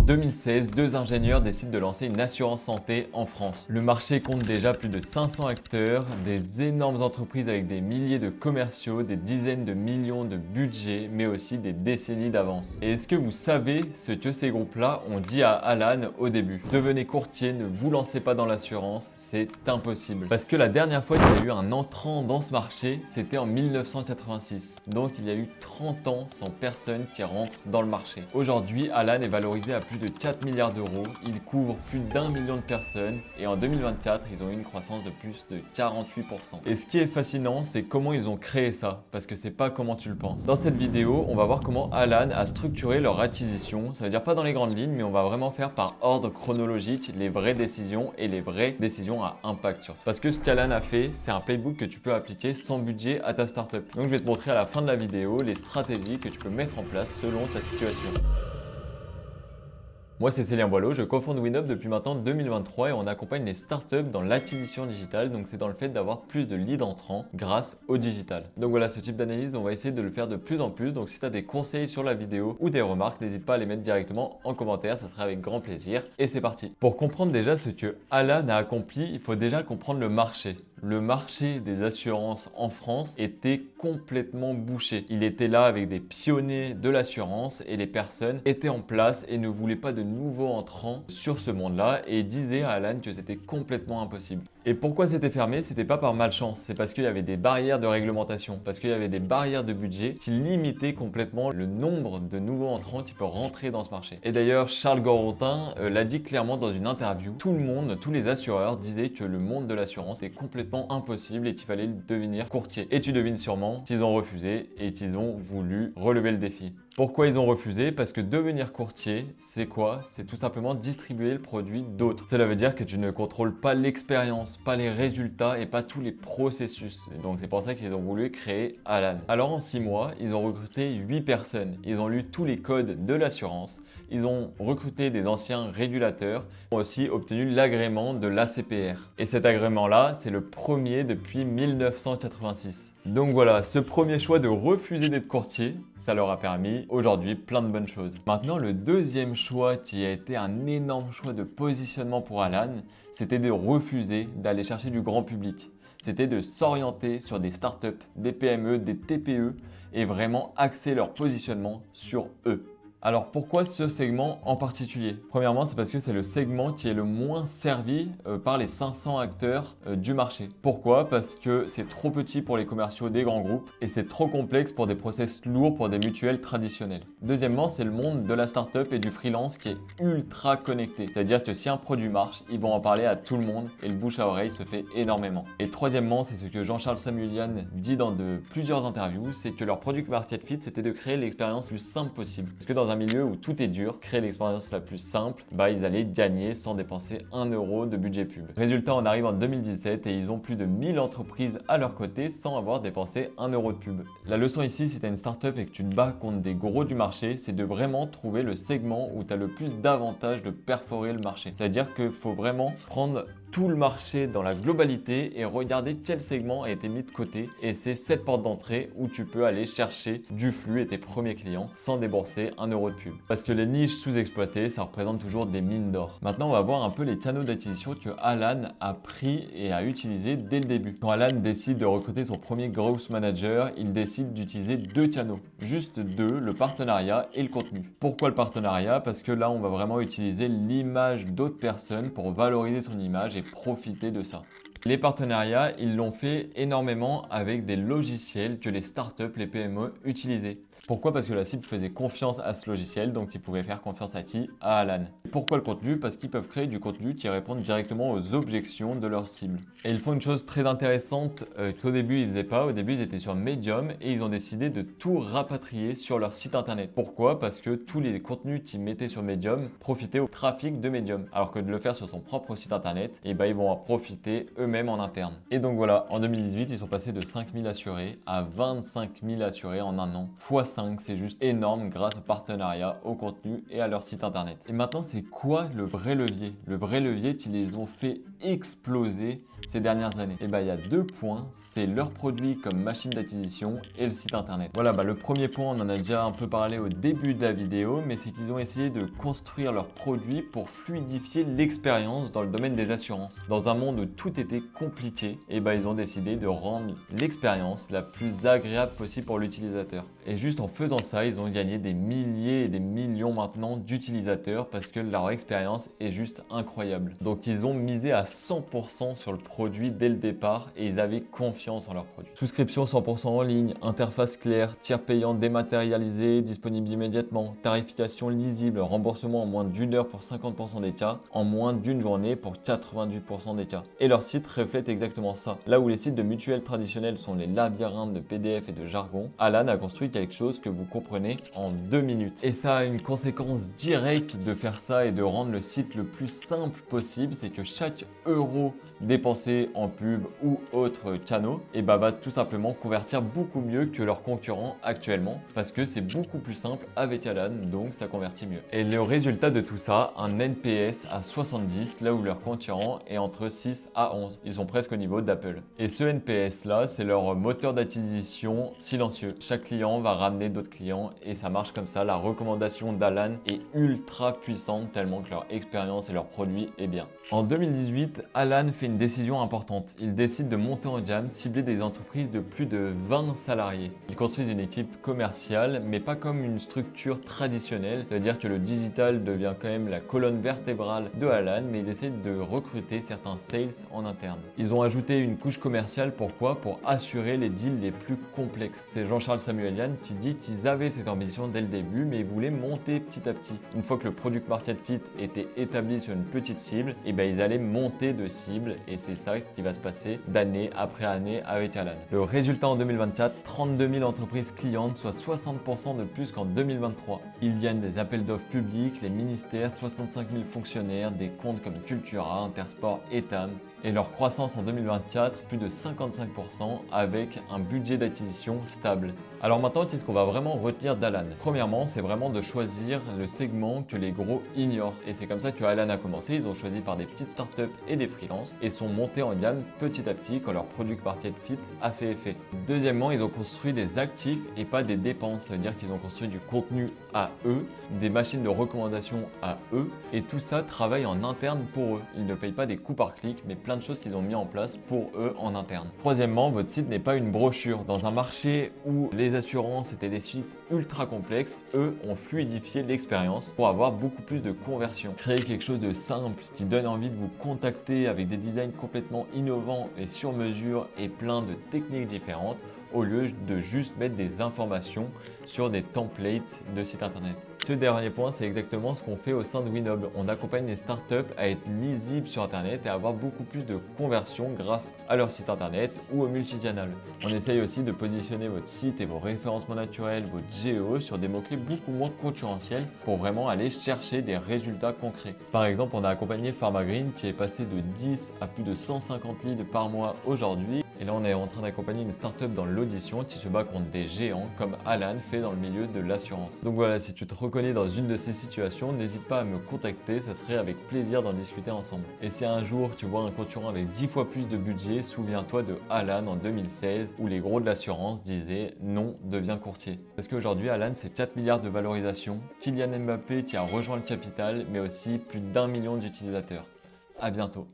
2016, deux ingénieurs décident de lancer une assurance santé en France. Le marché compte déjà plus de 500 acteurs, des énormes entreprises avec des milliers de commerciaux, des dizaines de millions de budgets, mais aussi des décennies d'avance. Et est-ce que vous savez ce que ces groupes-là ont dit à Alan au début? Devenez courtier, ne vous lancez pas dans l'assurance, c'est impossible. Parce que la dernière fois qu'il y a eu un entrant dans ce marché, c'était en 1986. Donc il y a eu 30 ans sans personne qui rentre dans le marché. Aujourd'hui, Alan est valorisé à plus de 4 milliards d'euros, il couvre plus d'1 million de personnes et en 2024, ils ont eu une croissance de plus de 48%. Et ce qui est fascinant, c'est comment ils ont créé ça, parce que c'est pas comment tu le penses. Dans cette vidéo, on va voir comment Alan a structuré leur acquisition, ça veut dire pas dans les grandes lignes, mais on va vraiment faire par ordre chronologique les vraies décisions et les vraies décisions à impact surtout. Parce que ce qu'Alan a fait, c'est un playbook que tu peux appliquer sans budget à ta startup. Donc je vais te montrer à la fin de la vidéo les stratégies que tu peux mettre en place selon ta situation. Moi, c'est Célien Boileau, je cofonde Winop depuis maintenant 2023 et on accompagne les startups dans l'acquisition digitale, donc c'est dans le fait d'avoir plus de leads entrants grâce au digital. Donc voilà, ce type d'analyse, on va essayer de le faire de plus en plus, donc si tu as des conseils sur la vidéo ou des remarques, n'hésite pas à les mettre directement en commentaire, ça sera avec grand plaisir. Et c'est parti. Pour comprendre déjà ce que Alan a accompli, il faut déjà comprendre le marché. Le marché des assurances en France était complètement bouché. Il était là avec des pionniers de l'assurance et les personnes étaient en place et ne voulaient pas de nouveaux entrants sur ce monde-là et disaient à Alan que c'était complètement impossible. Et pourquoi c'était fermé? C'était pas par malchance, c'est parce qu'il y avait des barrières de réglementation, parce qu'il y avait des barrières de budget qui limitaient complètement le nombre de nouveaux entrants qui peuvent rentrer dans ce marché. Et d'ailleurs, Charles Gorentin l'a dit clairement dans une interview, tout le monde, tous les assureurs disaient que le monde de l'assurance est complètement impossible et qu'il fallait devenir courtier. Et tu devines sûrement qu'ils ont refusé et qu'ils ont voulu relever le défi. Pourquoi ils ont refusé? Parce que devenir courtier, c'est quoi? C'est tout simplement distribuer le produit d'autres. Cela veut dire que tu ne contrôles pas l'expérience, pas les résultats et pas tous les processus. Et donc c'est pour ça qu'ils ont voulu créer Alan. Alors en 6 mois, ils ont recruté 8 personnes. Ils ont lu tous les codes de l'assurance. Ils ont recruté des anciens régulateurs. Ils ont aussi obtenu l'agrément de l'ACPR. Et cet agrément-là, c'est le premier depuis 1986. Donc voilà, ce premier choix de refuser d'être courtier, ça leur a permis aujourd'hui plein de bonnes choses. Maintenant, le deuxième choix qui a été un énorme choix de positionnement pour Alan, c'était de refuser d'aller chercher du grand public. C'était de s'orienter sur des startups, des PME, des TPE et vraiment axer leur positionnement sur eux. Alors pourquoi ce segment en particulier? Premièrement, c'est parce que c'est le segment qui est le moins servi par les 500 acteurs du marché. Pourquoi? Parce que c'est trop petit pour les commerciaux des grands groupes et c'est trop complexe pour des process lourds pour des mutuelles traditionnelles. Deuxièmement, c'est le monde de la startup et du freelance qui est ultra connecté. C'est-à-dire que si un produit marche, ils vont en parler à tout le monde et le bouche à oreille se fait énormément. Et troisièmement, c'est ce que Jean-Charles Samuelian dit dans plusieurs interviews, c'est que leur product market fit, c'était de créer l'expérience la plus simple possible. Parce que dans un milieu où tout est dur, créer l'expérience la plus simple, ils allaient gagner sans dépenser 1 euro de budget pub. Résultat, on arrive en 2017 et ils ont plus de 1000 entreprises à leur côté sans avoir dépensé 1 euro de pub. La leçon ici, si tu as une startup et que tu te bats contre des gros du marché, c'est de vraiment trouver le segment où tu as le plus d'avantages de perforer le marché. C'est-à-dire qu'il faut vraiment prendre tout le marché dans la globalité et regarder quel segment a été mis de côté. Et c'est cette porte d'entrée où tu peux aller chercher du flux et tes premiers clients sans débourser 1 euro de pub. Parce que les niches sous-exploitées, ça représente toujours des mines d'or. Maintenant, on va voir un peu les canaux d'acquisition que Alan a pris et a utilisé dès le début. Quand Alan décide de recruter son premier growth manager, il décide d'utiliser 2 canaux. Juste 2, le partenariat et le contenu. Pourquoi le partenariat? Parce que là, on va vraiment utiliser l'image d'autres personnes pour valoriser son image et profiter de ça. Les partenariats, ils l'ont fait énormément avec des logiciels que les startups, les PME utilisaient. Pourquoi? Parce que la cible faisait confiance à ce logiciel, donc ils pouvaient faire confiance à qui? À Alan. Pourquoi le contenu? Parce qu'ils peuvent créer du contenu qui répond directement aux objections de leur cible. Et ils font une chose très intéressante qu'au début ils faisaient pas. Au début ils étaient sur Medium et ils ont décidé de tout rapatrier sur leur site internet. Pourquoi? Parce que tous les contenus qu'ils mettaient sur Medium profitaient au trafic de Medium. Alors que de le faire sur son propre site internet, ils vont en profiter eux-mêmes en interne. Et donc voilà, en 2018, ils sont passés de 5000 assurés à 25 000 assurés en un an, x x5. C'est juste énorme grâce au partenariat, au contenu et à leur site internet. Et maintenant, c'est quoi le vrai levier? Le vrai levier qu'ils les ont fait exploser ces dernières années. Et il y a 2 points, c'est leurs produits comme machine d'acquisition et le site internet. Voilà, le premier point, on en a déjà un peu parlé au début de la vidéo, mais c'est qu'ils ont essayé de construire leurs produits pour fluidifier l'expérience dans le domaine des assurances. Dans un monde où tout était compliqué, ils ont décidé de rendre l'expérience la plus agréable possible pour l'utilisateur. Et juste en faisant ça, ils ont gagné des milliers et des millions maintenant d'utilisateurs parce que leur expérience est juste incroyable. Donc ils ont misé à 100% sur le produit dès le départ et ils avaient confiance en leur produit. Souscription 100% en ligne, interface claire, tiers payant dématérialisé, disponible immédiatement, tarification lisible, remboursement en moins d'1 heure pour 50% des cas, en moins d'une journée pour 98% des cas. Et leur site reflète exactement ça. Là où les sites de mutuelles traditionnels sont les labyrinthes de PDF et de jargon, Alan a construit quelque chose que vous comprenez en 2 minutes. Et ça a une conséquence directe de faire ça et de rendre le site le plus simple possible, c'est que chaque euro dépensé en pub ou autres canaux, va tout simplement convertir beaucoup mieux que leurs concurrents actuellement parce que c'est beaucoup plus simple avec Alan, donc ça convertit mieux. Et le résultat de tout ça, un NPS à 70 là où leur concurrent est entre 6 à 11. Ils sont presque au niveau d'Apple. Et ce NPS là, c'est leur moteur d'acquisition silencieux. Chaque client va ramener d'autres clients et ça marche comme ça. La recommandation d'Alan est ultra puissante tellement que leur expérience et leur produit est bien. En 2018, Alan fait une décision importante. Il décide de monter en gamme, cibler des entreprises de plus de 20 salariés. Ils construisent une équipe commerciale, mais pas comme une structure traditionnelle, c'est-à-dire que le digital devient quand même la colonne vertébrale de Alan, mais ils essaient de recruter certains sales en interne. Ils ont ajouté une couche commerciale, pourquoi? Pour assurer les deals les plus complexes. C'est Jean-Charles Samuelian qui dit qu'ils avaient cette ambition dès le début, mais ils voulaient monter petit à petit. Une fois que le product market fit était établi sur une petite cible, ils allaient monter de cible et c'est ça qui va se passer d'année après année avec Alan. Le résultat en 2024, 32 000 entreprises clientes, soit 60% de plus qu'en 2023. Ils viennent des appels d'offres publics, les ministères, 65 000 fonctionnaires, des comptes comme Cultura, Intersport, Etam. Et leur croissance en 2024, plus de 55% avec un budget d'acquisition stable. Alors maintenant, qu'est-ce qu'on va vraiment retenir d'Alan? Premièrement, c'est vraiment de choisir le segment que les gros ignorent. Et c'est comme ça que Alan a commencé. Ils ont choisi par des petites startups et des freelances et sont montés en gamme petit à petit quand leur product market fit a fait effet. Deuxièmement, ils ont construit des actifs et pas des dépenses. Ça veut dire qu'ils ont construit du contenu à eux, des machines de recommandation à eux et tout ça travaille en interne pour eux. Ils ne payent pas des coûts par clic, mais plein de choses qu'ils ont mis en place pour eux en interne. Troisièmement, votre site n'est pas une brochure. Dans un marché où les assurances étaient des sites ultra complexes, eux ont fluidifié l'expérience pour avoir beaucoup plus de conversion. Créer quelque chose de simple qui donne envie de vous contacter avec des designs complètement innovants et sur mesure et plein de techniques différentes au lieu de juste mettre des informations sur des templates de site internet. Ce dernier point, c'est exactement ce qu'on fait au sein de Winoble. On accompagne les startups à être lisibles sur internet et à avoir beaucoup plus de conversion grâce à leur site internet ou au multicanal. On essaye aussi de positionner votre site et vos référencements naturels, votre GEO sur des mots-clés beaucoup moins concurrentiels pour vraiment aller chercher des résultats concrets. Par exemple, on a accompagné PharmaGreen qui est passé de 10 à plus de 150 leads par mois aujourd'hui. Et là, on est en train d'accompagner une startup dans l'audition qui se bat contre des géants comme Alan fait dans le milieu de l'assurance. Donc voilà, si tu te reconnais dans une de ces situations, n'hésite pas à me contacter, ça serait avec plaisir d'en discuter ensemble. Et si un jour tu vois un concurrent avec 10 fois plus de budget, souviens-toi de Alan en 2016 où les gros de l'assurance disaient non, deviens courtier. Parce qu'aujourd'hui, Alan, c'est 4 milliards de valorisation, Kylian Mbappé qui a rejoint le capital, mais aussi plus d'1 million d'utilisateurs. À bientôt.